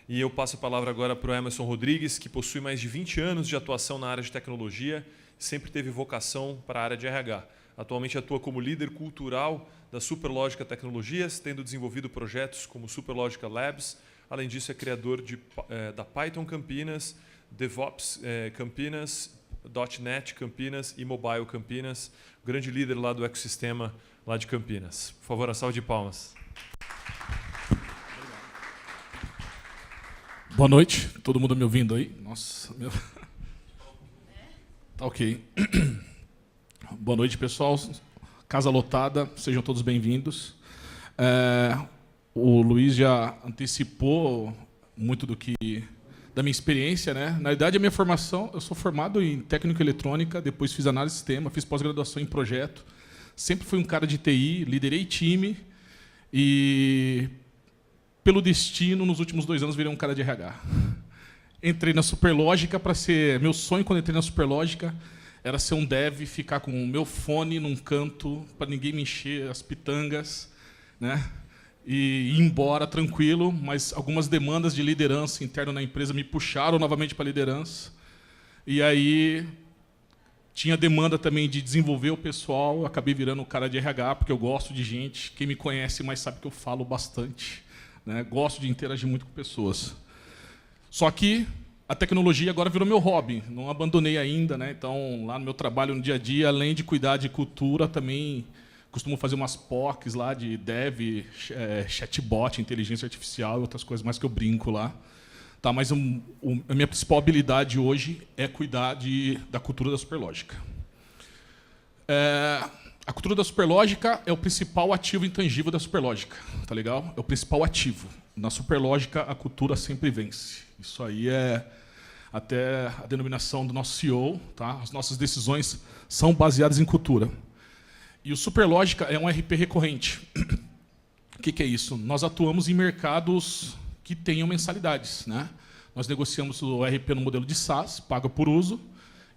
E eu passo a palavra agora para o Emerson Rodrigues, que possui mais de 20 anos de atuação na área de tecnologia, sempre teve vocação para a área de RH. Atualmente atua como líder cultural da Superlógica Tecnologias, tendo desenvolvido projetos como Superlógica Labs. Além disso, é criador da Python Campinas, DevOps Campinas, .NET Campinas e Mobile Campinas. Grande líder lá do ecossistema lá de Campinas. Por favor, a salva de palmas. Boa noite, todo mundo me ouvindo aí? Nossa, meu... Tá ok. Boa noite, pessoal. Casa lotada, sejam todos bem-vindos. O Luiz já antecipou muito da minha experiência, né? Na verdade, a minha formação, eu sou formado em técnica eletrônica, depois fiz análise de sistema, fiz pós-graduação em projeto. Sempre fui um cara de TI, liderei time e, pelo destino, nos últimos 2 anos, virei um cara de RH. Entrei na Superlógica para ser... Meu sonho quando entrei na Superlógica era ser um dev, ficar com o meu fone num canto, para ninguém me encher as pitangas, né? E ir embora tranquilo, mas algumas demandas de liderança interna na empresa me puxaram novamente para a liderança. E aí tinha demanda também de desenvolver o pessoal, eu acabei virando um cara de RH, porque eu gosto de gente, quem me conhece mais sabe que eu falo bastante, né? Gosto de interagir muito com pessoas. Só que a tecnologia agora virou meu hobby, não abandonei ainda, né? Então, lá no meu trabalho, no dia a dia, além de cuidar de cultura, também costumo fazer umas POCs lá de dev, chatbot, inteligência artificial e outras coisas mais que eu brinco lá. Tá, mas a minha principal habilidade hoje é cuidar da cultura da Superlógica. A cultura da Superlógica é o principal ativo intangível da Superlógica, tá legal? É o principal ativo. Na Superlógica, a cultura sempre vence. Isso aí é até a denominação do nosso CEO, tá? As nossas decisões são baseadas em cultura. E o Superlógica é um RP recorrente. O que é isso? Nós atuamos em mercados que tenham mensalidades, né? Nós negociamos o RP no modelo de SaaS, paga por uso,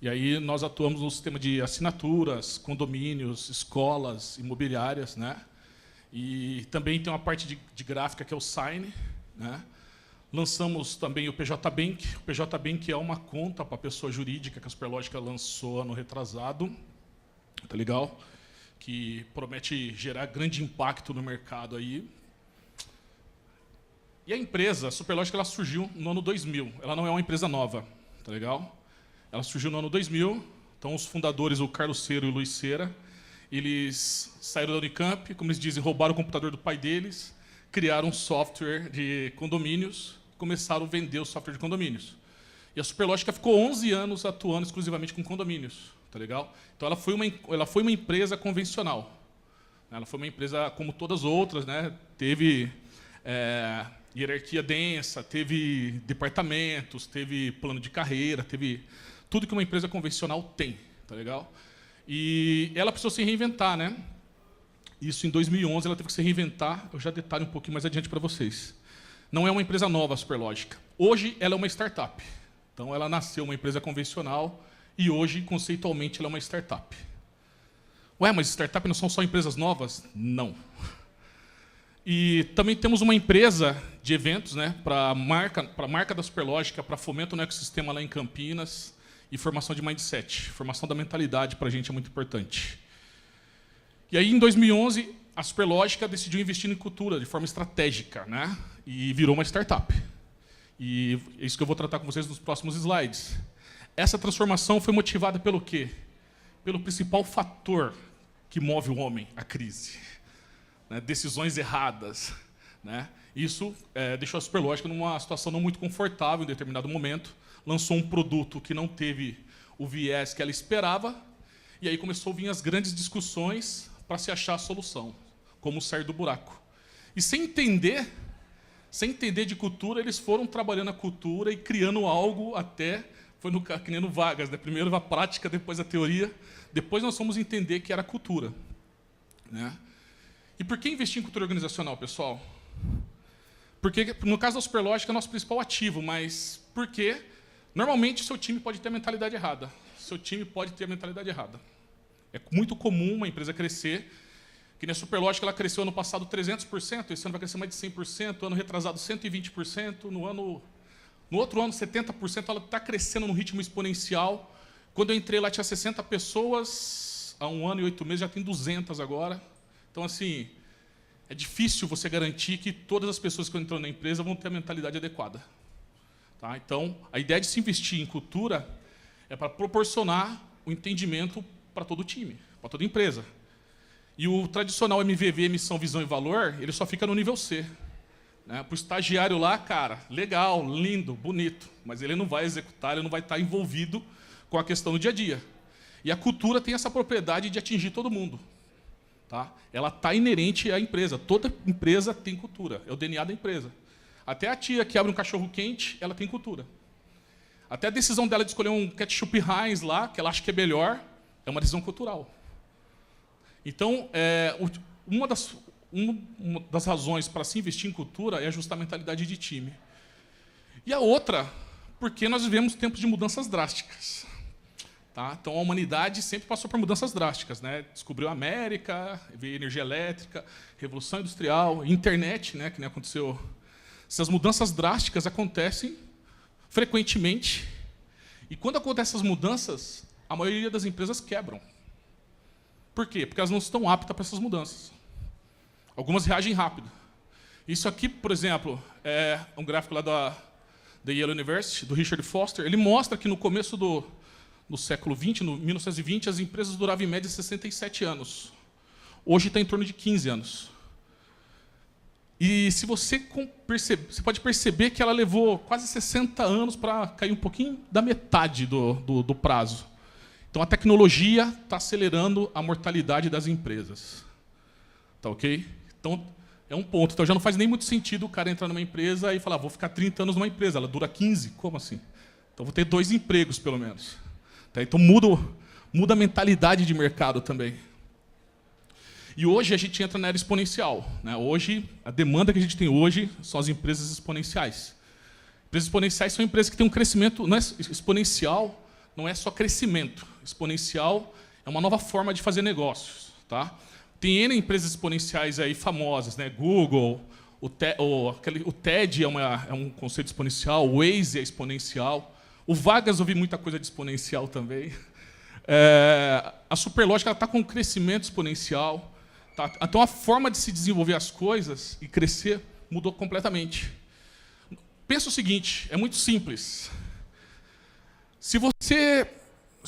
e aí nós atuamos no sistema de assinaturas, condomínios, escolas, imobiliárias, né? E também tem uma parte de gráfica que é o Sign, né? Lançamos também o PJ Bank. O PJ Bank é uma conta para a pessoa jurídica que a Superlógica lançou ano retrasado, tá legal? Que promete gerar grande impacto no mercado aí. E a empresa, a Superlógica, ela surgiu no ano 2000. Ela não é uma empresa nova, tá legal? Ela surgiu no ano 2000. Então, os fundadores, o Carlos Cero e o Luiz Cera, eles saíram da Unicamp, como eles dizem, roubaram o computador do pai deles, criaram um software de condomínios, começaram a vender o software de condomínios. E a Superlógica ficou 11 anos atuando exclusivamente com condomínios. Tá legal? Então, ela foi uma empresa convencional. Ela foi uma empresa como todas as outras, né? Teve hierarquia densa, teve departamentos, teve plano de carreira, teve tudo que uma empresa convencional tem. Tá legal? E ela precisou se reinventar, né? Isso em 2011 ela teve que se reinventar. Eu já detalho um pouquinho mais adiante para vocês. Não é uma empresa nova a Superlógica. Hoje ela é uma startup. Então, ela nasceu uma empresa convencional. E hoje, conceitualmente, ela é uma startup. Ué, mas startup não são só empresas novas? Não. E também temos uma empresa de eventos, né, para a marca da Superlógica, para fomento no ecossistema lá em Campinas e formação de mindset. Formação da mentalidade para a gente é muito importante. E aí, em 2011, a Superlógica decidiu investir em cultura de forma estratégica, né, e virou uma startup. E é isso que eu vou tratar com vocês nos próximos slides. Essa transformação foi motivada pelo quê? Pelo principal fator que move o homem, a crise. Né? Decisões erradas. Né? Isso deixou a Superlógica numa situação não muito confortável em determinado momento. Lançou um produto que não teve o viés que ela esperava. E aí começou a vir as grandes discussões para se achar a solução. Como sair do buraco. E sem entender de cultura, eles foram trabalhando a cultura e criando algo até... Foi que nem no Vargas, né? Primeiro a prática, depois a teoria. Depois nós fomos entender que era cultura. Né? E por que investir em cultura organizacional, pessoal? Porque, no caso da Superlógica, é o nosso principal ativo, mas por quê? Normalmente, o seu time pode ter a mentalidade errada. Seu time pode ter a mentalidade errada. É muito comum uma empresa crescer Que nem a Superlógica, ela cresceu ano passado 300%, esse ano vai crescer mais de 100%, ano retrasado 120%, no outro ano 70%, ela está crescendo num ritmo exponencial. Quando eu entrei lá tinha 60 pessoas, há 1 ano e 8 meses já tem 200 agora. Então, assim, é difícil você garantir que todas as pessoas que entram na empresa vão ter a mentalidade adequada. Tá? Então, a ideia de se investir em cultura é para proporcionar o entendimento para todo o time, para toda a empresa. E o tradicional MVV, missão, visão e valor, ele só fica no nível C. Né? Para o estagiário lá, cara, legal, lindo, bonito, mas ele não vai executar, ele não vai estar envolvido com a questão do dia a dia. E a cultura tem essa propriedade de atingir todo mundo. Tá? Ela está inerente à empresa. Toda empresa tem cultura, é o DNA da empresa. Até a tia que abre um cachorro quente, ela tem cultura. Até a decisão dela de escolher um ketchup Heinz lá, que ela acha que é melhor, é uma decisão cultural. Então, uma das razões para se investir em cultura é ajustar a mentalidade de time. E a outra, porque nós vivemos tempos de mudanças drásticas. Tá? Então, a humanidade sempre passou por mudanças drásticas. Né? Descobriu a América, veio energia elétrica, revolução industrial, internet, né, que nem aconteceu. Essas mudanças drásticas acontecem frequentemente. E quando acontecem essas mudanças, a maioria das empresas quebram. Por quê? Porque elas não estão aptas para essas mudanças. Algumas reagem rápido. Isso aqui, por exemplo, é um gráfico lá da Yale University, do Richard Foster. Ele mostra que no começo do século XX, no 1920, as empresas duravam em média 67 anos. Hoje está em torno de 15 anos. E se você pode perceber que ela levou quase 60 anos para cair um pouquinho da metade do prazo. Então, a tecnologia está acelerando a mortalidade das empresas. Tá ok? Então, é um ponto. Então, já não faz nem muito sentido o cara entrar numa empresa e falar, vou ficar 30 anos numa empresa. Ela dura 15? Como assim? Então, vou ter 2 empregos, pelo menos. Tá? Então, muda a mentalidade de mercado também. E hoje a gente entra na era exponencial. Né? Hoje, a demanda que a gente tem hoje são as empresas exponenciais. Empresas exponenciais são empresas que têm um crescimento não é exponencial, não é só crescimento. Exponencial é uma nova forma de fazer negócios. Tá? Tem N empresas exponenciais aí famosas, né? Google, o TED é um conceito exponencial, o Waze é exponencial, o Vargas ouvi muita coisa de exponencial também. A Superlógica está com um crescimento exponencial. Tá? Então, a forma de se desenvolver as coisas e crescer mudou completamente. Pensa o seguinte, é muito simples. Se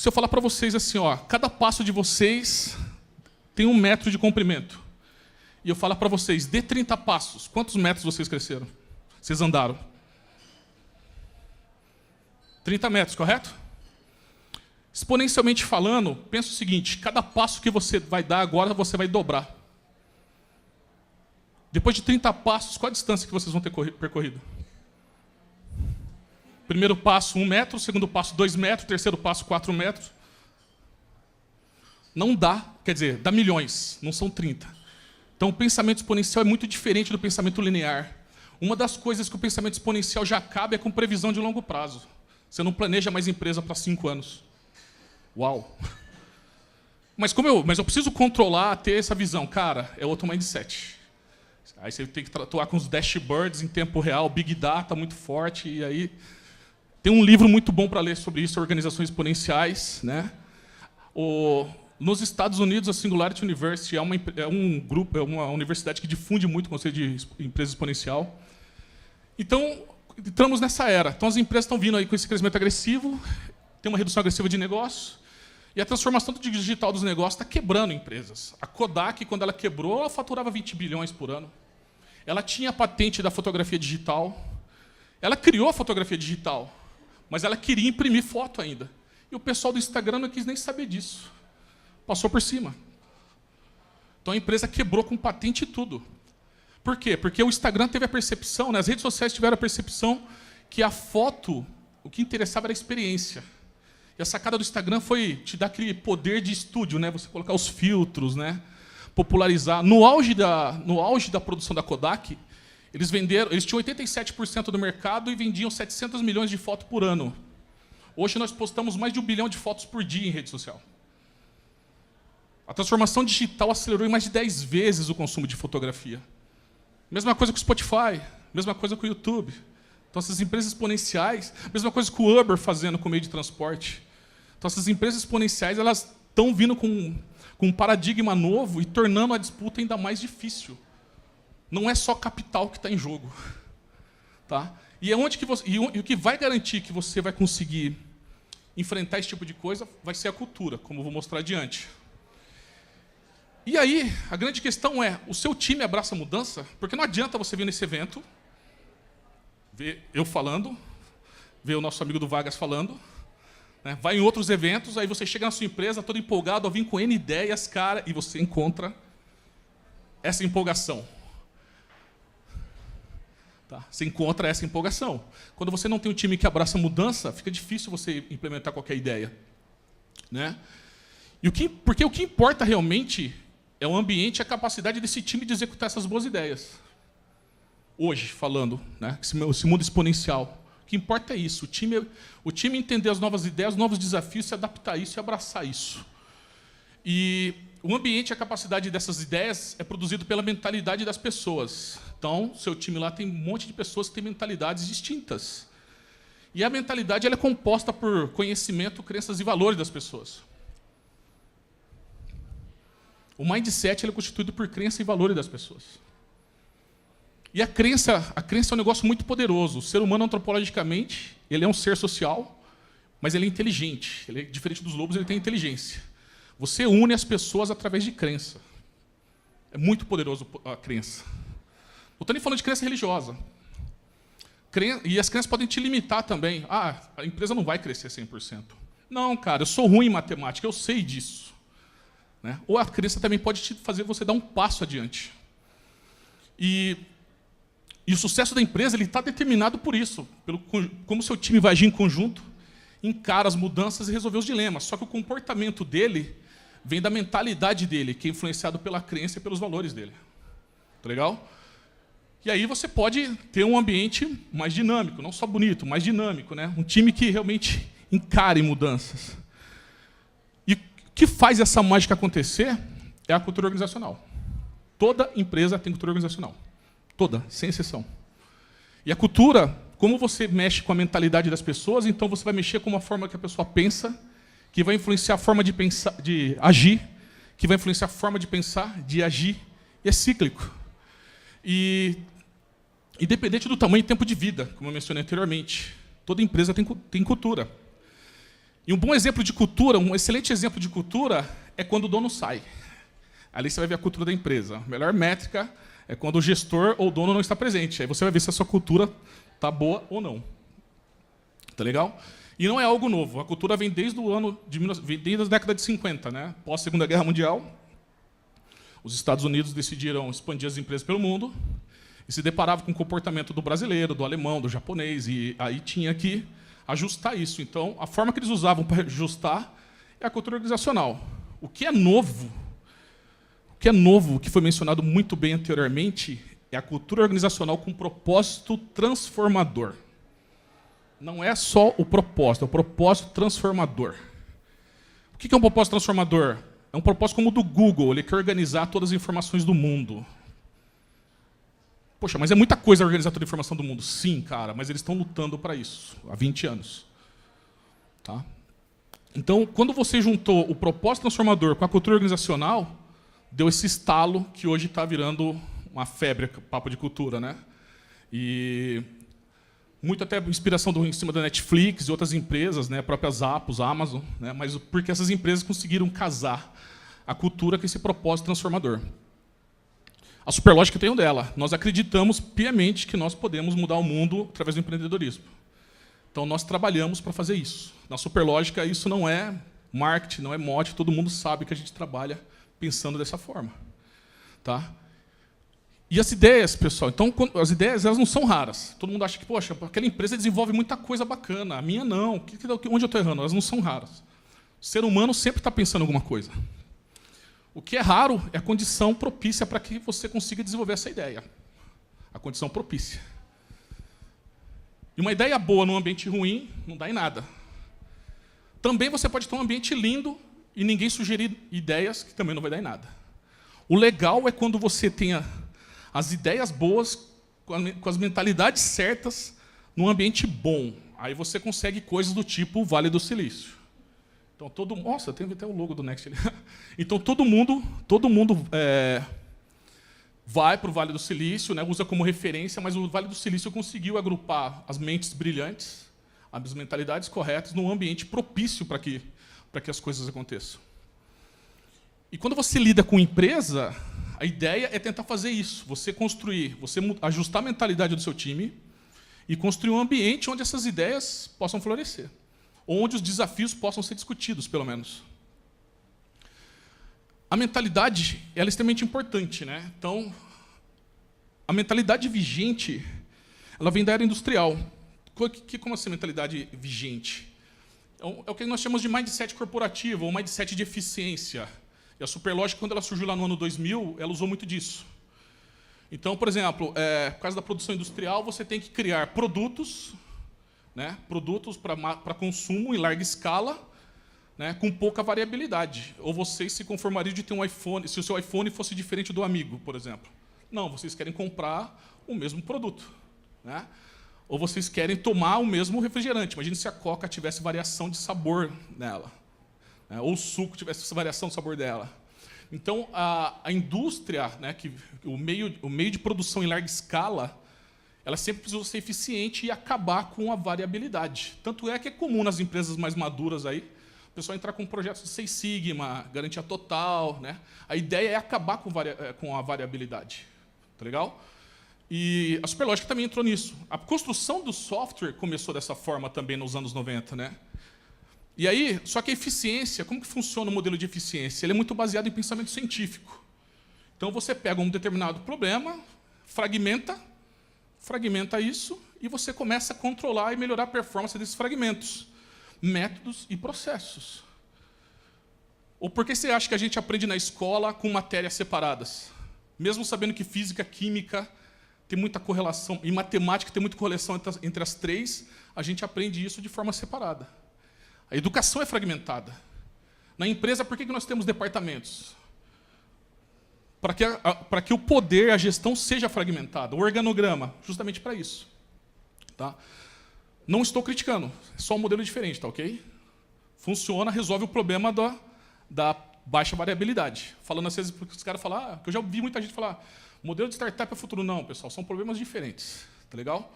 eu falar para vocês assim, ó, cada passo de vocês tem 1 metro de comprimento, e eu falar para vocês, dê 30 passos, quantos metros vocês cresceram? Vocês andaram? 30 metros, correto? Exponencialmente falando, pensa o seguinte, cada passo que você vai dar agora, você vai dobrar. Depois de 30 passos, qual a distância que vocês vão ter percorrido? Primeiro passo, 1 metro, segundo passo, 2 metros, terceiro passo, 4 metros. Não dá, quer dizer, dá milhões, não são 30. Então, o pensamento exponencial é muito diferente do pensamento linear. Uma das coisas que o pensamento exponencial já acaba é com previsão de longo prazo. Você não planeja mais empresa para 5 anos. Uau! Mas eu preciso controlar, ter essa visão. Cara, é outro mindset. Aí você tem que atuar com os dashboards em tempo real, Big Data muito forte, e aí... Tem um livro muito bom para ler sobre isso, Organizações Exponenciais. Né? Nos Estados Unidos, a Singularity University é um grupo, é uma universidade que difunde muito o conceito de empresa exponencial. Então, entramos nessa era. Então, as empresas estão vindo aí com esse crescimento agressivo, tem uma redução agressiva de negócio, e a transformação digital dos negócios está quebrando empresas. A Kodak, quando ela quebrou, ela faturava 20 bilhões por ano. Ela tinha a patente da fotografia digital. Ela criou a fotografia digital, mas ela queria imprimir foto ainda. E o pessoal do Instagram não quis nem saber disso. Passou por cima. Então a empresa quebrou com patente e tudo. Por quê? Porque o Instagram teve a percepção, né, as redes sociais tiveram a percepção que a foto, o que interessava era a experiência. E a sacada do Instagram foi te dar aquele poder de estúdio, né, você colocar os filtros, né, popularizar. No auge da produção da Kodak, eles tinham 87% do mercado e vendiam 700 milhões de fotos por ano. Hoje nós postamos mais de 1 bilhão de fotos por dia em rede social. A transformação digital acelerou em mais de 10 vezes o consumo de fotografia. Mesma coisa com o Spotify, mesma coisa com o YouTube. Então, essas empresas exponenciais, mesma coisa com o Uber fazendo com o meio de transporte. Então, essas empresas exponenciais elas estão vindo com um paradigma novo e tornando a disputa ainda mais difícil. Não é só capital que está em jogo. Tá? E o que vai garantir que você vai conseguir enfrentar esse tipo de coisa vai ser a cultura, como eu vou mostrar adiante. E aí, a grande questão é, o seu time abraça a mudança? Porque não adianta você vir nesse evento, ver eu falando, ver o nosso amigo do Vargas falando, né? Vai em outros eventos, aí você chega na sua empresa todo empolgado, a vir com N ideias, cara, e você encontra essa empolgação. Tá? Você encontra essa empolgação. Quando você não tem um time que abraça a mudança, fica difícil você implementar qualquer ideia. Né? Porque o que importa realmente é o ambiente e a capacidade desse time de executar essas boas ideias. Hoje, falando, né, esse mundo exponencial, o que importa é isso, o time entender as novas ideias, os novos desafios, se adaptar a isso e abraçar isso. E o ambiente e a capacidade dessas ideias é produzido pela mentalidade das pessoas. Então, seu time lá tem um monte de pessoas que têm mentalidades distintas. E a mentalidade ela é composta por conhecimento, crenças e valores das pessoas. O mindset ele é constituído por crença e valores das pessoas. E a crença é um negócio muito poderoso. O ser humano, antropologicamente, ele é um ser social, mas ele é inteligente. Ele é diferente dos lobos, ele tem inteligência. Você une as pessoas através de crença. É muito poderoso a crença. Não estou nem falando de crença religiosa. E as crenças podem te limitar também. Ah, a empresa não vai crescer 100%. Não, cara, eu sou ruim em matemática, eu sei disso. Né? Ou a crença também pode te fazer você dar um passo adiante. E o sucesso da empresa está determinado por isso, pelo como seu time vai agir em conjunto, encara as mudanças e resolver os dilemas. Só que o comportamento dele vem da mentalidade dele, que é influenciado pela crença e pelos valores dele. Tá legal? E aí você pode ter um ambiente mais dinâmico, não só bonito, mais dinâmico, né? Um time que realmente encare mudanças. E o que faz essa mágica acontecer é a cultura organizacional. Toda empresa tem cultura organizacional. Toda, sem exceção. E a cultura, como você mexe com a mentalidade das pessoas, então você vai mexer com uma forma que a pessoa pensa, que vai influenciar a forma de pensar, de agir, que vai influenciar a forma de pensar, de agir, e é cíclico. E independente do tamanho e tempo de vida, como eu mencionei anteriormente, toda empresa tem cultura. E um bom exemplo de cultura, um excelente exemplo de cultura, é quando o dono sai. Ali você vai ver a cultura da empresa. A melhor métrica é quando o gestor ou o dono não está presente. Aí você vai ver se a sua cultura está boa ou não. Tá legal? E não é algo novo. A cultura vem desde a década de 50, né? Pós Segunda Guerra Mundial. Os Estados Unidos decidiram expandir as empresas pelo mundo e se deparavam com o comportamento do brasileiro, do alemão, do japonês, e aí tinha que ajustar isso. Então, a forma que eles usavam para ajustar é a cultura organizacional. O que é novo, que foi mencionado muito bem anteriormente, é a cultura organizacional com propósito transformador. Não é só o propósito, é o propósito transformador. O que é um propósito transformador? É um propósito como o do Google, ele quer organizar todas as informações do mundo. Poxa, mas é muita coisa organizar toda a informação do mundo. Sim, cara, mas eles estão lutando para isso, há 20 anos. Tá? Então, quando você juntou o propósito transformador com a cultura organizacional, deu esse estalo que hoje está virando uma febre, papo de cultura. Né? E muito até inspiração em cima da Netflix e outras empresas, né, próprias Apple, Amazon, né, mas porque essas empresas conseguiram casar a cultura com esse propósito transformador. A Superlógica tem um dela. Nós acreditamos piamente que nós podemos mudar o mundo através do empreendedorismo. Então, nós trabalhamos para fazer isso. Na Superlógica, isso não é marketing, não é mote, todo mundo sabe que a gente trabalha pensando dessa forma. Tá? E as ideias, pessoal, então, as ideias elas não são raras. Todo mundo acha que, poxa, aquela empresa desenvolve muita coisa bacana, a minha não. Onde eu estou errando? Elas não são raras. O ser humano sempre está pensando em alguma coisa. O que é raro é a condição propícia para que você consiga desenvolver essa ideia. A condição propícia. E uma ideia boa num ambiente ruim não dá em nada. Também você pode ter um ambiente lindo e ninguém sugerir ideias que também não vai dar em nada. O legal é quando você tenha as ideias boas, com as mentalidades certas, num ambiente bom. Aí você consegue coisas do tipo Vale do Silício. Então nossa, tem até o logo do Next ali. Então todo mundo vai para o Vale do Silício, né, usa como referência, mas o Vale do Silício conseguiu agrupar as mentes brilhantes, as mentalidades corretas, num ambiente propício para que as coisas aconteçam. E quando você lida com empresa, a ideia é tentar fazer isso, você ajustar a mentalidade do seu time e construir um ambiente onde essas ideias possam florescer, onde os desafios possam ser discutidos, pelo menos. A mentalidade ela é extremamente importante, né? Então, a mentalidade vigente, ela vem da era industrial. Como assim mentalidade vigente? É o que nós chamamos de mindset corporativo, ou mindset de eficiência. E a Superlógica, quando ela surgiu lá no ano 2000, ela usou muito disso. Então, por exemplo, por causa da produção industrial, você tem que criar produtos, né, produtos para consumo em larga escala, né, com pouca variabilidade. Ou vocês se conformariam de ter um iPhone, se o seu iPhone fosse diferente do amigo, por exemplo. Não, vocês querem comprar o mesmo produto, né? Ou vocês querem tomar o mesmo refrigerante. Imagine se a Coca tivesse variação de sabor nela, né? Ou o suco tivesse variação de sabor dela. Então, a indústria, né, o meio de produção em larga escala, ela sempre precisou ser eficiente e acabar com a variabilidade. Tanto é que é comum nas empresas mais maduras aí, o pessoal entrar com projetos de 6 Sigma, garantia total, né? A ideia é acabar com a variabilidade. Tá legal? E a Superlógica também entrou nisso. A construção do software começou dessa forma também nos anos 90, né? E aí, só que a eficiência, como que funciona o modelo de eficiência? Ele é muito baseado em pensamento científico. Então você pega um determinado problema, fragmenta isso e você começa a controlar e melhorar a performance desses fragmentos, métodos e processos. Ou por que você acha que a gente aprende na escola com matérias separadas? Mesmo sabendo que física, química tem muita correlação, e matemática tem muita correlação entre as três, a gente aprende isso de forma separada. A educação é fragmentada. Na empresa, por que nós temos departamentos? Para que o poder, a gestão seja fragmentada. O organograma, justamente para isso. Tá? Não estou criticando, é só um modelo diferente, tá ok? Funciona, resolve o problema da baixa variabilidade. Falando às vezes, porque os caras falam, que eu já ouvi muita gente falar, modelo de startup é futuro. Não, pessoal, são problemas diferentes. Tá legal?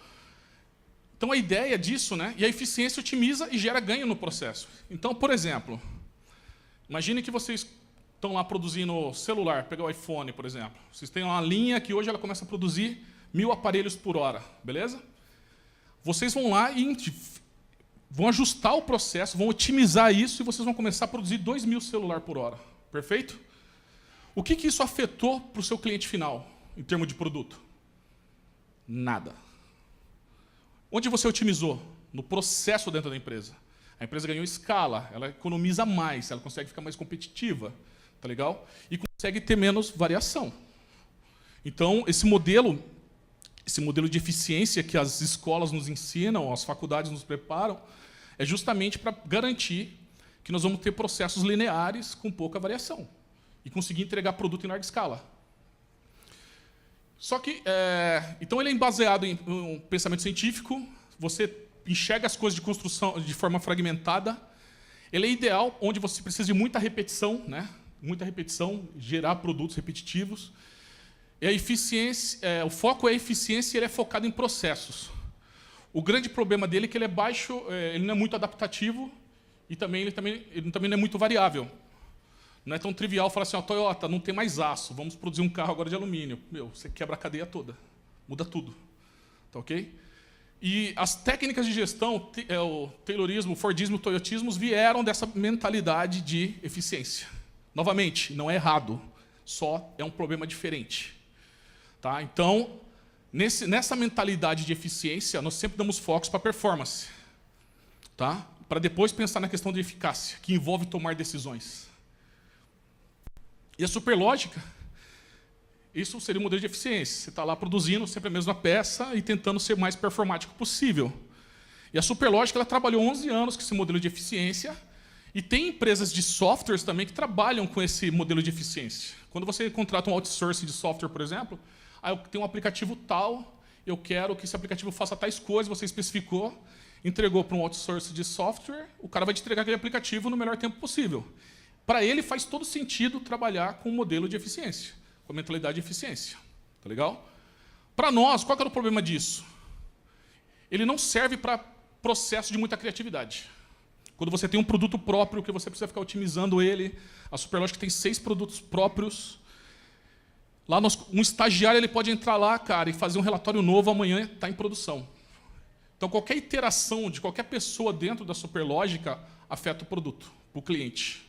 Então, a ideia disso, né, e a eficiência otimiza e gera ganho no processo. Então, por exemplo, imagine que vocês estão lá produzindo celular, pegar o iPhone, por exemplo. Vocês têm uma linha que hoje ela começa a produzir 1000 aparelhos por hora, beleza? Vocês vão lá e vão ajustar o processo, vão otimizar isso e vocês vão começar a produzir 2000 celulares por hora. Perfeito? O que isso afetou para o seu cliente final, em termos de produto? Nada. Onde você otimizou? No processo dentro da empresa. A empresa ganhou escala, ela economiza mais, ela consegue ficar mais competitiva, tá legal? E consegue ter menos variação. Então, esse modelo de eficiência que as escolas nos ensinam, as faculdades nos preparam, é justamente para garantir que nós vamos ter processos lineares com pouca variação e conseguir entregar produto em larga escala. Só que, então ele é baseado em um pensamento científico, você enxerga as coisas de construção de forma fragmentada, ele é ideal onde você precisa de muita repetição, né? Muita repetição, gerar produtos repetitivos. E a eficiência, o foco é a eficiência e ele é focado em processos. O grande problema dele é que ele é baixo, ele não é muito adaptativo e ele também não é muito variável. Não é tão trivial falar assim, Toyota, não tem mais aço, vamos produzir um carro agora de alumínio. Você quebra a cadeia toda, muda tudo. Tá ok? E as técnicas de gestão, o Taylorismo, o Fordismo, o Toyotismo, vieram dessa mentalidade de eficiência. Novamente, não é errado, só é um problema diferente. Tá? Então, nessa mentalidade de eficiência, nós sempre damos focos para a performance. Tá? Para depois pensar na questão de eficácia, que envolve tomar decisões. E a Superlógica, isso seria um modelo de eficiência. Você está lá produzindo sempre a mesma peça e tentando ser o mais performático possível. E a Superlógica ela trabalhou 11 anos com esse modelo de eficiência E tem empresas de softwares também que trabalham com esse modelo de eficiência. Quando você contrata um outsourcing de software, por exemplo, eu tenho um aplicativo tal, eu quero que esse aplicativo faça tais coisas, você especificou, entregou para um outsourcing de software, o cara vai te entregar aquele aplicativo no melhor tempo possível. Para ele faz todo sentido trabalhar com um modelo de eficiência, com a mentalidade de eficiência. Tá legal? Para nós, qual que era o problema disso? Ele não serve para processo de muita criatividade. Quando você tem um produto próprio, que você precisa ficar otimizando ele, a Superlógica tem 6 produtos próprios. Lá, um estagiário ele pode entrar lá, cara, e fazer um relatório novo, amanhã está em produção. Então, qualquer iteração de qualquer pessoa dentro da Superlógica afeta o produto, o cliente.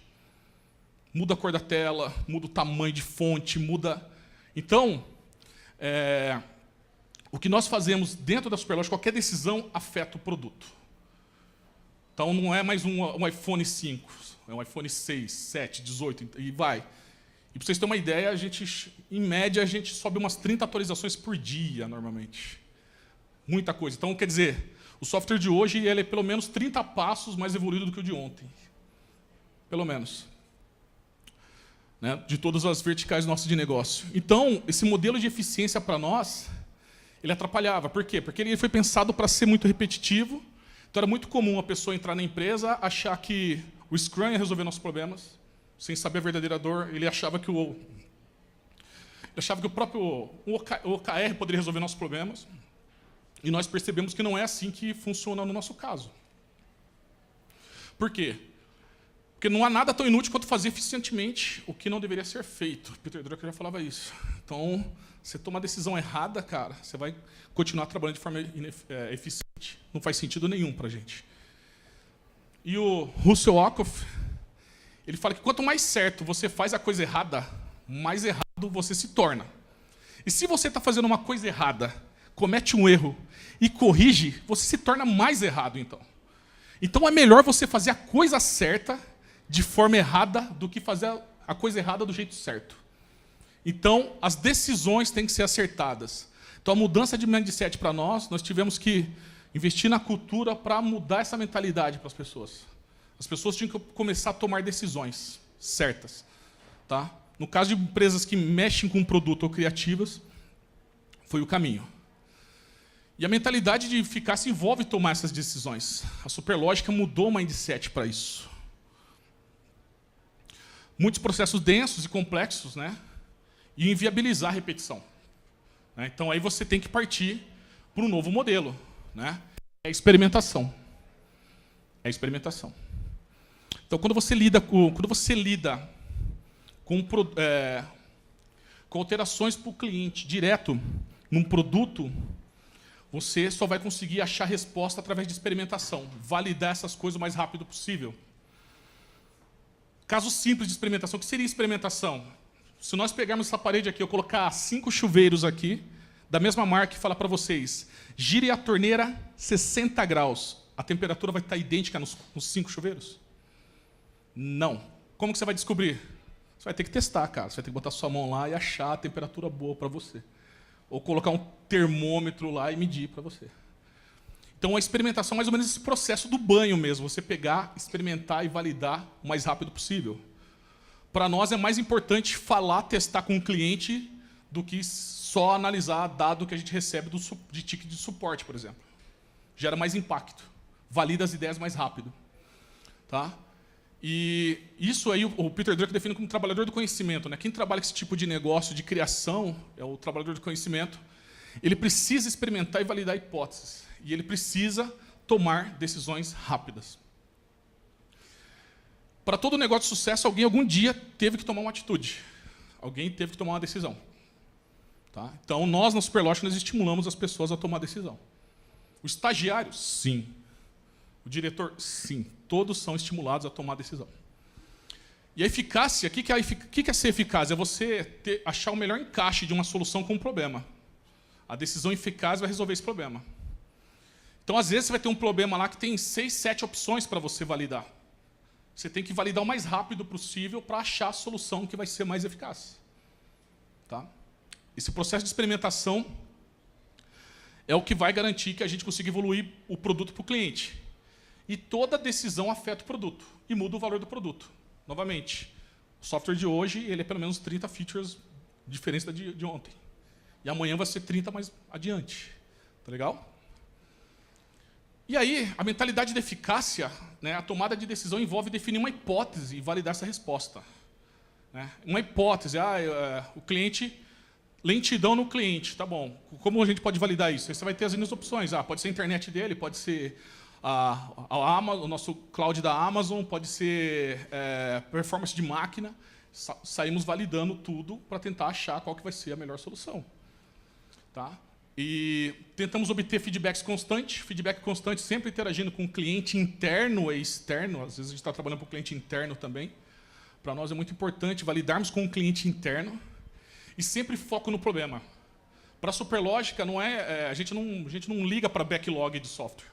Muda a cor da tela, muda o tamanho de fonte, muda... Então, o que nós fazemos dentro da Superlógica, qualquer decisão afeta o produto. Então, não é mais um iPhone 5, é um iPhone 6, 7, 18, e vai. E para vocês terem uma ideia, em média, a gente sobe umas 30 atualizações por dia, normalmente. Muita coisa. Então, quer dizer, o software de hoje ele é pelo menos 30 passos mais evoluído do que o de ontem. Pelo menos. Né? De todas as verticais nossas de negócio. Então, esse modelo de eficiência para nós, ele atrapalhava. Por quê? Porque ele foi pensado para ser muito repetitivo. Então, era muito comum a pessoa entrar na empresa, achar que o Scrum ia resolver nossos problemas, sem saber a verdadeira dor. Ele achava que o próprio OKR poderia resolver nossos problemas. E nós percebemos que não é assim que funciona no nosso caso. Por quê? Porque não há nada tão inútil quanto fazer eficientemente o que não deveria ser feito. Peter Drucker já falava isso. Então, você toma a decisão errada, cara, você vai continuar trabalhando de forma eficiente. Não faz sentido nenhum para a gente. E o Russell Okoff, ele fala que quanto mais certo você faz a coisa errada, mais errado você se torna. E se você está fazendo uma coisa errada, comete um erro e corrige, você se torna mais errado, então. Então é melhor você fazer a coisa certa de forma errada do que fazer a coisa errada do jeito certo. Então, as decisões têm que ser acertadas. Então, a mudança de mindset para nós tivemos que investir na cultura para mudar essa mentalidade para as pessoas. As pessoas tinham que começar a tomar decisões certas. Tá? No caso de empresas que mexem com um produto ou criativas, foi o caminho. E a mentalidade de eficácia envolve tomar essas decisões. A Superlógica mudou o mindset para isso. Muitos processos densos e complexos, né? E inviabilizar a repetição. Né? Então, aí você tem que partir para um novo modelo. Né? É a experimentação. É a experimentação. Então, quando você lida com alterações para o cliente direto num produto, você só vai conseguir achar resposta através de experimentação. Validar essas coisas o mais rápido possível. Caso simples de experimentação. O que seria experimentação? Se nós pegarmos essa parede aqui, eu colocar 5 chuveiros aqui, da mesma marca, e falar para vocês, gire a torneira 60 graus, a temperatura vai estar idêntica nos 5 chuveiros? Não. Como que você vai descobrir? Você vai ter que testar, cara. Você vai ter que botar sua mão lá e achar a temperatura boa para você. Ou colocar um termômetro lá e medir para você. Então, a experimentação é mais ou menos esse processo do banho mesmo. Você pegar, experimentar e validar o mais rápido possível. Para nós é mais importante falar, testar com o cliente, do que só analisar dado que a gente recebe de ticket de suporte, por exemplo. Gera mais impacto. Valida as ideias mais rápido. Tá? E isso aí o Peter Drucker define como trabalhador do conhecimento. Né? Quem trabalha com esse tipo de negócio de criação é o trabalhador do conhecimento. Ele precisa experimentar e validar hipóteses. E ele precisa tomar decisões rápidas. Para todo negócio de sucesso, alguém algum dia teve que tomar uma atitude. Alguém teve que tomar uma decisão. Tá? Então, nós, na Superlógica, nós estimulamos as pessoas a tomar decisão. O estagiário, sim. O diretor, sim. Todos são estimulados a tomar decisão. E a eficácia, o que é ser eficaz? É você achar o melhor encaixe de uma solução com um problema. A decisão eficaz vai resolver esse problema. Então, às vezes, você vai ter um problema lá que tem 6, 7 opções para você validar. Você tem que validar o mais rápido possível para achar a solução que vai ser mais eficaz. Tá? Esse processo de experimentação é o que vai garantir que a gente consiga evoluir o produto para o cliente. E toda decisão afeta o produto e muda o valor do produto. Novamente, o software de hoje ele é pelo menos 30 features diferentes da de ontem. E amanhã vai ser 30 mais adiante. Tá legal? E aí, a mentalidade de eficácia, né, a tomada de decisão envolve definir uma hipótese e validar essa resposta. Né? Uma hipótese, o cliente, lentidão no cliente, tá bom. Como a gente pode validar isso? Aí você vai ter as inúmeras opções. Pode ser a internet dele, pode ser o nosso cloud da Amazon, pode ser performance de máquina. Saímos validando tudo para tentar achar qual que vai ser a melhor solução. Tá? E tentamos obter feedback constante, sempre interagindo com o cliente interno e externo. Às vezes a gente está trabalhando com o cliente interno também. Para nós é muito importante validarmos com o cliente interno e sempre foco no problema. Para a Superlógica, a gente não liga para backlog de software.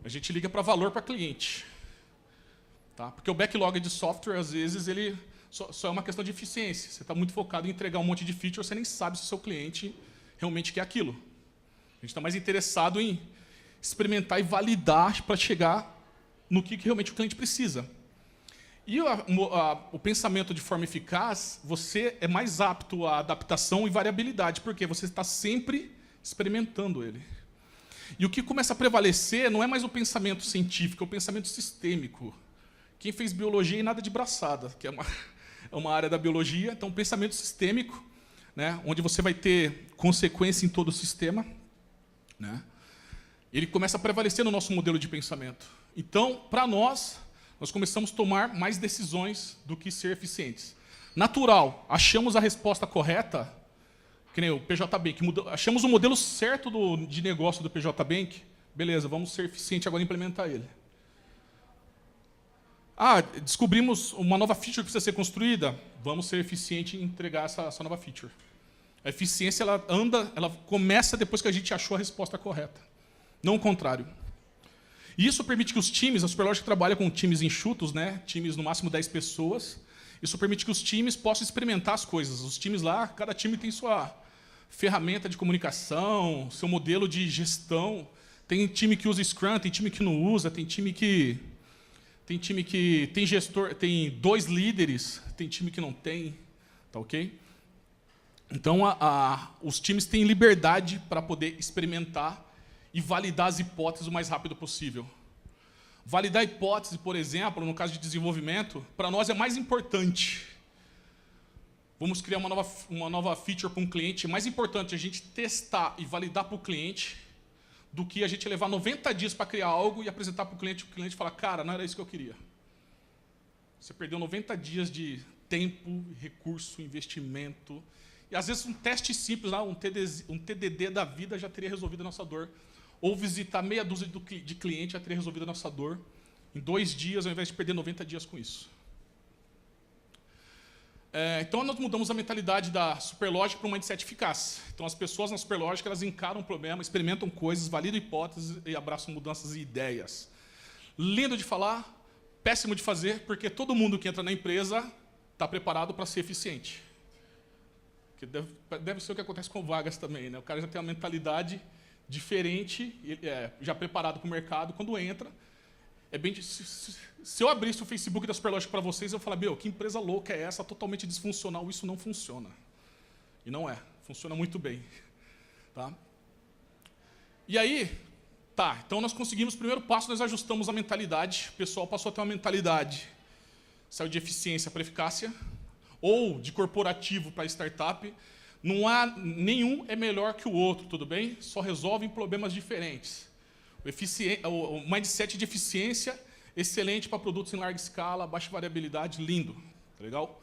A gente liga para valor para cliente. Tá? Porque o backlog de software, às vezes, ele só é uma questão de eficiência. Você está muito focado em entregar um monte de feature, você nem sabe se o seu cliente realmente quer aquilo. A gente está mais interessado em experimentar e validar para chegar no que realmente o cliente precisa. E o pensamento de forma eficaz, você é mais apto à adaptação e variabilidade, porque você está sempre experimentando ele. E o que começa a prevalecer não é mais o pensamento científico, é o pensamento sistêmico. Quem fez biologia e nada de braçada, que é uma área da biologia, então pensamento sistêmico, né, onde você vai ter consequência em todo o sistema, né, ele começa a prevalecer no nosso modelo de pensamento. Então, para nós começamos a tomar mais decisões do que ser eficientes. Natural, achamos a resposta correta, que nem o PJ Bank, achamos o modelo certo de negócio do PJ Bank, beleza, vamos ser eficientes agora e implementar ele. Descobrimos uma nova feature que precisa ser construída, vamos ser eficientes em entregar essa nova feature. A eficiência ela começa depois que a gente achou a resposta correta, não o contrário. E isso permite que os times, a Superlógica trabalha com times enxutos, né? Times no máximo 10 pessoas. Isso permite que os times possam experimentar as coisas. Os times lá, cada time tem sua ferramenta de comunicação, seu modelo de gestão. Tem time que usa Scrum, tem time que não usa, tem time que tem gestor, tem 2 líderes, tem time que não tem, tá ok? Então os times têm liberdade para poder experimentar e validar as hipóteses o mais rápido possível. Validar a hipótese, por exemplo, no caso de desenvolvimento, para nós é mais importante. Vamos criar uma nova feature para um cliente. É mais importante a gente testar e validar para o cliente do que a gente levar 90 dias para criar algo e apresentar para o cliente falar, cara, não era isso que eu queria. Você perdeu 90 dias de tempo, recurso, investimento. E às vezes um teste simples, um TDD da vida já teria resolvido a nossa dor. Ou visitar meia dúzia de clientes já teria resolvido a nossa dor em 2 dias, ao invés de perder 90 dias com isso. Então, nós mudamos a mentalidade da Superlógica para um mindset eficaz. Então, as pessoas na Superlógica, elas encaram um problema, experimentam coisas, validam hipóteses e abraçam mudanças e ideias. Lindo de falar, péssimo de fazer, porque todo mundo que entra na empresa está preparado para ser eficiente. Que deve ser o que acontece com vagas também, né? O cara já tem uma mentalidade diferente, já preparado para o mercado, quando entra. Se eu abrisse o Facebook da Superlógica para vocês, eu ia falar, que empresa louca é essa, totalmente disfuncional, isso não funciona. E não é, funciona muito bem. Tá? E aí, então nós conseguimos, primeiro passo, nós ajustamos a mentalidade, o pessoal passou a ter uma mentalidade, saiu de eficiência para eficácia, ou de corporativo para startup. Nenhum é melhor que o outro, tudo bem? Só resolvem problemas diferentes. O mindset de eficiência, excelente para produtos em larga escala, baixa variabilidade, lindo. Tá legal?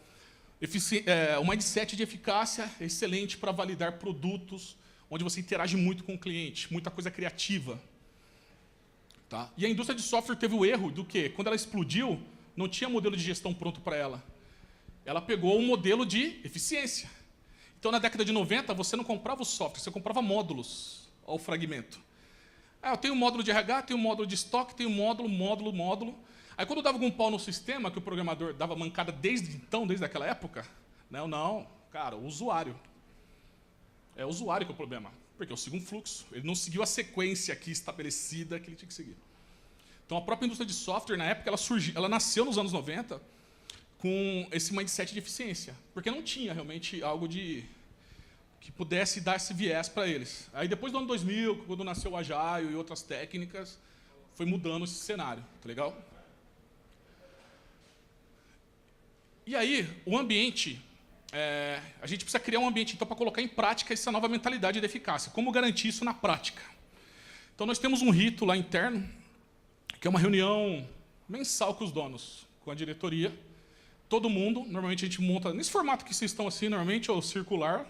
O mindset de eficácia, excelente para validar produtos, onde você interage muito com o cliente, muita coisa criativa. Tá? E a indústria de software teve o erro do quê? Quando ela explodiu, não tinha modelo de gestão pronto para ela. Ela pegou um modelo de eficiência. Então, na década de 90, você não comprava o software, você comprava módulos ao fragmento. Eu tenho um módulo de RH, tenho um módulo de estoque, tenho um módulo. Aí, quando dava algum pau no sistema, que o programador dava mancada desde aquela época, não, cara, o usuário. É o usuário que é o problema, porque eu sigo um fluxo. Ele não seguiu a sequência aqui estabelecida que ele tinha que seguir. Então, a própria indústria de software, na época, ela nasceu nos anos 90 com esse mindset de eficiência, porque não tinha realmente algo que pudesse dar esse viés para eles. Aí, depois do ano 2000, quando nasceu o Agile e outras técnicas, foi mudando esse cenário, tá legal? E aí, o ambiente, a gente precisa criar um ambiente, então, para colocar em prática essa nova mentalidade de eficácia. Como garantir isso na prática? Então, nós temos um rito lá interno, que é uma reunião mensal com os donos, com a diretoria. Todo mundo, normalmente a gente monta, nesse formato que vocês estão assim, normalmente, ou circular.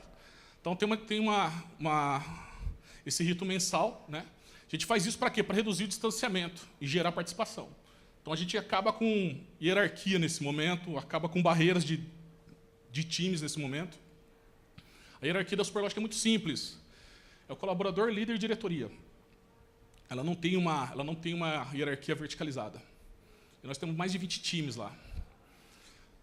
Então, tem esse rito mensal, né? A gente faz isso para quê? Para reduzir o distanciamento e gerar participação. Então, a gente acaba com hierarquia nesse momento, acaba com barreiras de times nesse momento. A hierarquia da Superlógica é muito simples. É o colaborador, líder e diretoria. Ela não tem uma hierarquia verticalizada. E nós temos mais de 20 times lá.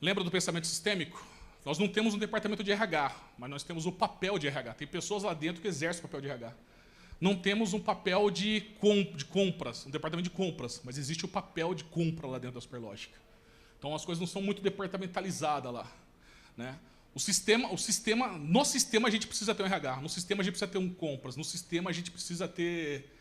Lembra do pensamento sistêmico? Nós não temos um departamento de RH, mas nós temos o papel de RH. Tem pessoas lá dentro que exercem o papel de RH. Não temos um papel de compras, um departamento de compras, mas existe o papel de compra lá dentro da Superlógica. Então, as coisas não são muito departamentalizadas lá, né? No sistema a gente precisa ter um RH, no sistema a gente precisa ter um compras, no sistema a gente precisa ter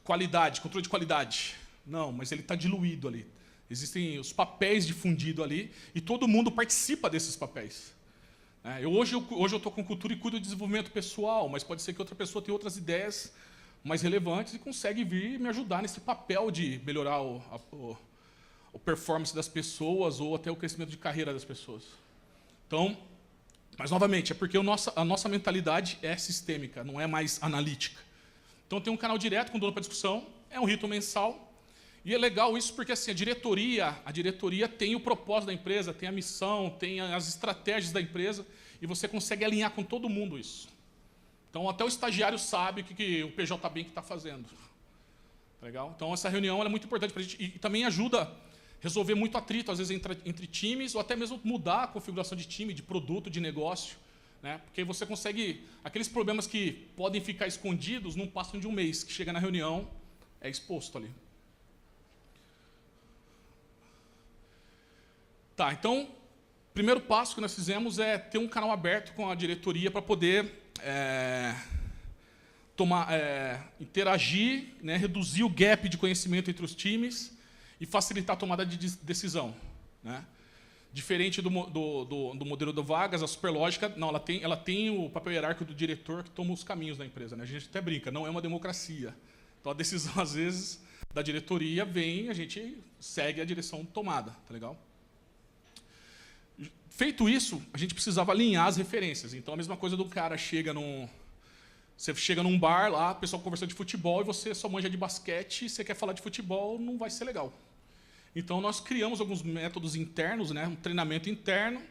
qualidade, controle de qualidade. Não, mas ele está diluído ali. Existem os papéis difundidos ali e todo mundo participa desses papéis. Hoje eu estou com cultura e cuido do desenvolvimento pessoal, mas pode ser que outra pessoa tenha outras ideias mais relevantes e consegue vir me ajudar nesse papel de melhorar o performance das pessoas ou até o crescimento de carreira das pessoas. Então, mas novamente, é porque a nossa mentalidade é sistêmica, não é mais analítica. Então tem um canal direto com o dono para discussão, é um rito mensal, e é legal isso porque assim, a diretoria tem o propósito da empresa, tem a missão, tem as estratégias da empresa, e você consegue alinhar com todo mundo isso. Então até o estagiário sabe o que o PJ bem está fazendo. Legal? Então essa reunião é muito importante para a gente e também ajuda a resolver muito atrito, às vezes, entre times, ou até mesmo mudar a configuração de time, de produto, de negócio. Né? Porque você consegue... Aqueles problemas que podem ficar escondidos não passam de um mês, que chega na reunião, é exposto ali. Tá, então, o primeiro passo que nós fizemos é ter um canal aberto com a diretoria para poder interagir, né, reduzir o gap de conhecimento entre os times e facilitar a tomada de decisão. Né? Diferente do modelo do Vagas, a Superlógica, não, ela tem o papel hierárquico do diretor que toma os caminhos da empresa. Né? A gente até brinca, não é uma democracia. Então, a decisão, às vezes, da diretoria vem, a gente segue a direção tomada. Tá legal? Feito isso, a gente precisava alinhar as referências. Então, a mesma coisa do cara você chega num bar lá, o pessoal conversando de futebol, e você só manja de basquete, e você quer falar de futebol, não vai ser legal. Então, nós criamos alguns métodos internos, né, um treinamento interno,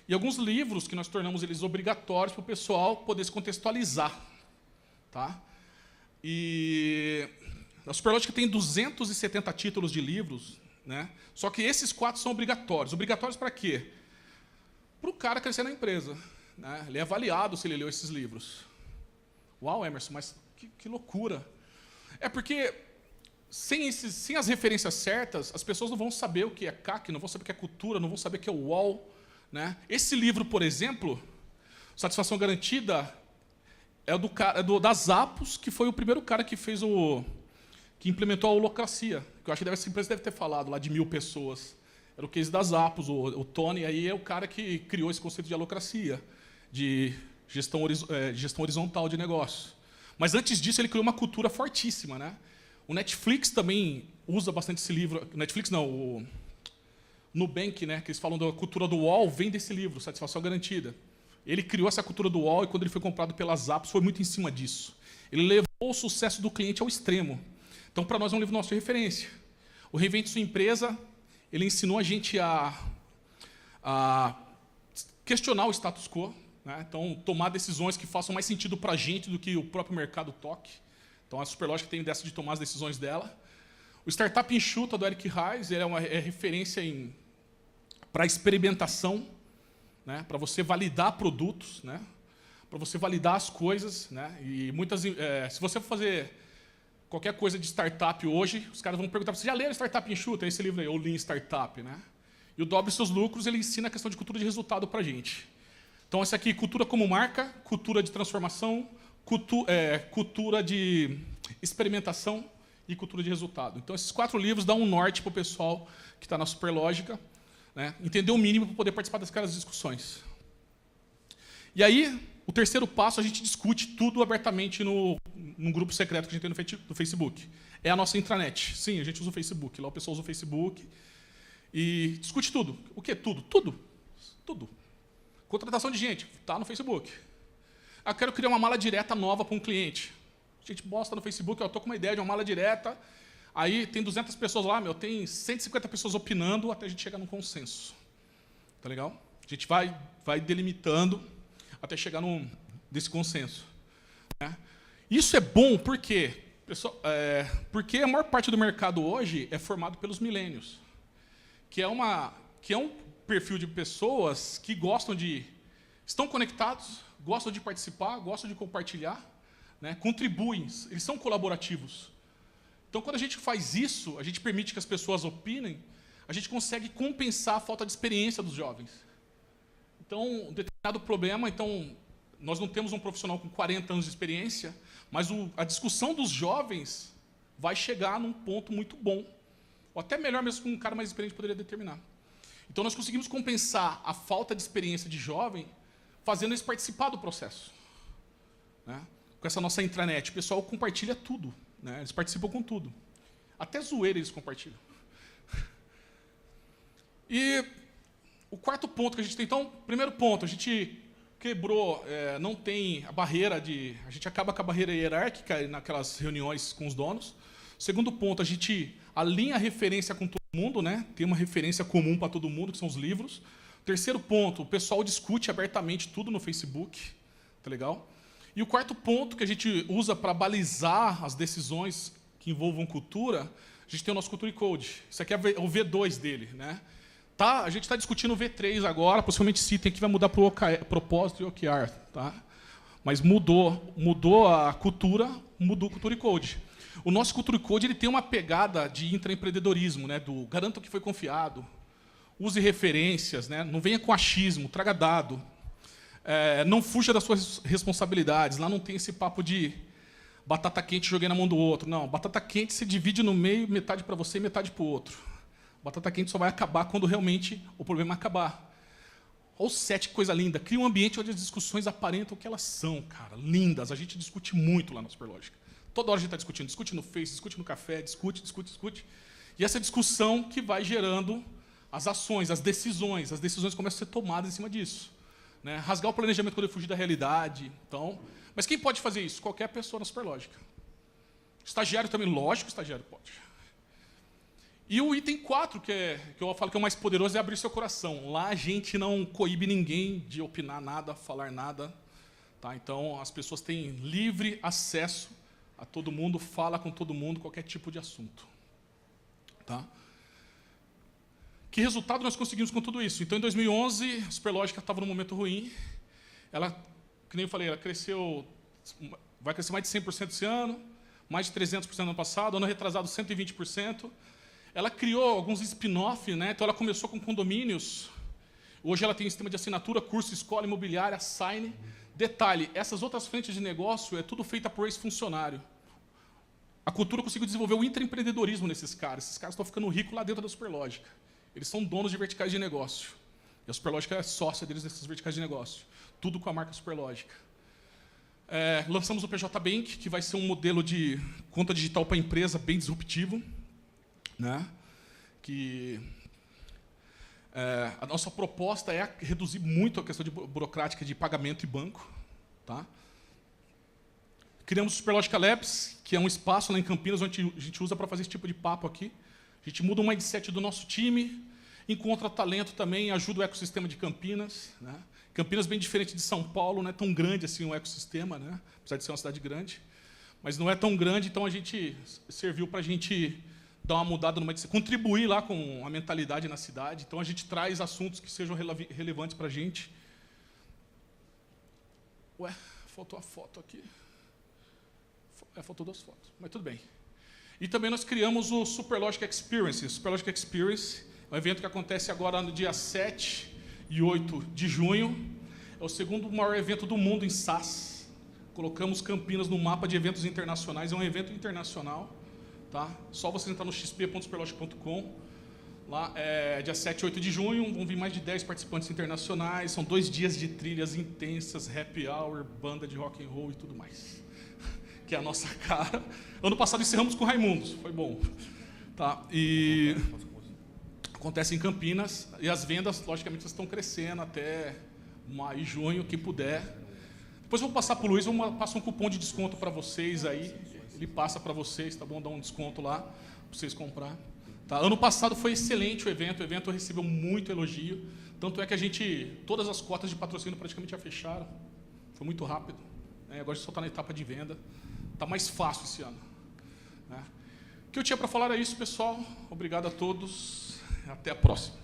e alguns livros que nós tornamos eles obrigatórios para o pessoal poder se contextualizar. Tá? E a Superlógica tem 270 títulos de livros, né? Só que esses 4 são obrigatórios. Obrigatórios para quê? Para o cara crescer na empresa. Né? Ele é avaliado se ele leu esses livros. Uau, Emerson, mas que loucura. É porque, sem as referências certas, as pessoas não vão saber o que é CAC, não vão saber o que é cultura, não vão saber o que é o UOL. Né? Esse livro, por exemplo, Satisfação Garantida, é da Zappos, que foi o primeiro cara que fez que implementou a holocracia. Que eu acho que essa empresa deve ter falado, lá de 1000 pessoas. Era o case da Zappos, o Tony aí é o cara que criou esse conceito de holocracia, de gestão horizontal de negócio. Mas antes disso ele criou uma cultura fortíssima. Né? O Netflix também usa bastante esse livro. Netflix não, o Nubank, né, que eles falam da cultura do UOL, vem desse livro, Satisfação Garantida. Ele criou essa cultura do UOL e quando ele foi comprado pela Zappos foi muito em cima disso. Ele levou o sucesso do cliente ao extremo. Então, para nós é um livro nosso de referência. O Reinvente Sua Empresa, ele ensinou a gente a questionar o status quo, né? Então, tomar decisões que façam mais sentido para a gente do que o próprio mercado toque. Então, a Superlógica tem dessa de tomar as decisões dela. O Startup Enxuta, do Eric Ries, ele é referência para experimentação, né? Para você validar produtos, né? Para você validar as coisas. Né? E se você for fazer qualquer coisa de startup hoje, os caras vão perguntar, você já leu Startup Enxuta? Esse livro aí, ou Lean Startup, né? E o Dobre Seus Lucros, ele ensina a questão de cultura de resultado para a gente. Então, esse aqui, cultura como marca, cultura de transformação, cultura de experimentação e cultura de resultado. Então, esses 4 livros dão um norte para o pessoal que está na Superlógica, né? Entender o mínimo para poder participar daquelas discussões. E aí, o terceiro passo, a gente discute tudo abertamente num grupo secreto que a gente tem no Facebook. É a nossa intranet. Sim, a gente usa o Facebook. Lá o pessoal usa o Facebook e discute tudo. O quê? Tudo. Tudo. Tudo. Contratação de gente. Está no Facebook. Eu quero criar uma mala direta nova para um cliente. A gente posta no Facebook, eu estou com uma ideia de uma mala direta, aí tem 200 pessoas lá, tem 150 pessoas opinando até a gente chegar num consenso. Tá legal? A gente vai delimitando até chegar desse consenso. Né? Isso é bom por quê? Pessoal, porque a maior parte do mercado hoje é formado pelos milênios, que é um perfil de pessoas que estão conectados, gostam de participar, gostam de compartilhar, né, contribuem, eles são colaborativos. Então, quando a gente faz isso, a gente permite que as pessoas opinem, a gente consegue compensar a falta de experiência dos jovens. Então, um determinado problema, nós não temos um profissional com 40 anos de experiência, mas a discussão dos jovens vai chegar num ponto muito bom, ou até melhor mesmo que um cara mais experiente poderia determinar. Então, nós conseguimos compensar a falta de experiência de jovem fazendo eles participar do processo. Né? Com essa nossa intranet, o pessoal compartilha tudo. Né? Eles participam com tudo. Até zoeira eles compartilham. E o quarto ponto que a gente tem, então, primeiro ponto, a gente quebrou, não tem a barreira a gente acaba com a barreira hierárquica naquelas reuniões com os donos. Segundo ponto, a gente alinha a referência com todo mundo, né? Tem uma referência comum para todo mundo, que são os livros. Terceiro ponto, o pessoal discute abertamente tudo no Facebook, tá legal? E o quarto ponto que a gente usa para balizar as decisões que envolvam cultura, a gente tem o nosso Culture Code. Isso aqui é o V2 dele, né? A gente está discutindo o V3 agora, possivelmente esse item aqui vai mudar para o propósito e OKR, tá? Mas mudou a cultura, mudou o Culture Code. O nosso Culture Code ele tem uma pegada de intraempreendedorismo, né? Do garanto que foi confiado, use referências, né? Não venha com achismo, traga dado. Não fuja das suas responsabilidades. Lá não tem esse papo de batata quente joguei na mão do outro. Não, batata quente se divide no meio, metade para você e metade para o outro. Batata quente só vai acabar quando realmente o problema acabar. Olha o 7, que coisa linda. Cria um ambiente onde as discussões aparentam o que elas são, cara. Lindas. A gente discute muito lá na Superlógica. Toda hora a gente está discutindo. Discute no Face, discute no café, discute. E essa discussão que vai gerando as ações, as decisões. As decisões começam a ser tomadas em cima disso. Né? Rasgar o planejamento quando fugir da realidade. Então, mas quem pode fazer isso? Qualquer pessoa na Superlógica. Estagiário também, lógico que estagiário pode. E o item 4, que eu falo que é o mais poderoso, é abrir seu coração. Lá a gente não coíbe ninguém de opinar nada, falar nada. Tá? Então, as pessoas têm livre acesso a todo mundo, fala com todo mundo, qualquer tipo de assunto. Tá? Que resultado nós conseguimos com tudo isso? Então, em 2011, a Superlógica estava num momento ruim. Ela, que nem eu falei, ela cresceu, vai crescer mais de 100% esse ano, mais de 300% no ano passado, ano retrasado 120%. Ela criou alguns spin-off, né? Então ela começou com condomínios. Hoje ela tem sistema de assinatura, curso, escola, imobiliária, Sign. Detalhe, essas outras frentes de negócio é tudo feita por ex-funcionário. A cultura conseguiu desenvolver o intraempreendedorismo nesses caras. Esses caras estão ficando ricos lá dentro da Superlógica. Eles são donos de verticais de negócio. E a Superlógica é sócia deles nesses verticais de negócio. Tudo com a marca Superlógica. Lançamos o PJ Bank, que vai ser um modelo de conta digital para a empresa bem disruptivo. Né? Que a nossa proposta é reduzir muito a questão de burocrática de pagamento e banco. Tá? Criamos o Superlógica Labs, que é um espaço lá em Campinas onde a gente usa para fazer esse tipo de papo aqui. A gente muda o mindset do nosso time, encontra talento também, ajuda o ecossistema de Campinas. Né? Campinas bem diferente de São Paulo, não é tão grande assim o ecossistema, né? Apesar de ser uma cidade grande. Mas não é tão grande, então a gente serviu para a gente dar uma mudada no mindset, contribuir lá com a mentalidade na cidade. Então a gente traz assuntos que sejam relevantes para a gente. Ué, faltou a foto aqui. Faltou 2 fotos, mas tudo bem. E também nós criamos o Superlogic Experience. O Superlogic Experience é um evento que acontece agora no dia 7 e 8 de junho. É o segundo maior evento do mundo em SaaS. Colocamos Campinas no mapa de eventos internacionais. É um evento internacional. Tá? Só você entrar no xp.superlogic.com. Lá é dia 7 e 8 de junho. Vão vir mais de 10 participantes internacionais. São 2 dias de trilhas intensas, happy hour, banda de rock and roll e tudo mais. Que é a nossa cara. Ano passado encerramos com Raimundos, foi bom. Tá? E acontece em Campinas, e as vendas, logicamente, estão crescendo até maio e junho, quem puder. Depois eu vou passar para o Luiz, vou passar um cupom de desconto para vocês aí. Ele passa para vocês, tá bom? Dá um desconto lá para vocês comprar. Tá? Ano passado foi excelente o evento recebeu muito elogio. Tanto é que todas as cotas de patrocínio praticamente já fecharam. Foi muito rápido. Agora só está na etapa de venda. Está mais fácil esse ano. O que eu tinha para falar é isso, pessoal. Obrigado a todos. Até a próxima.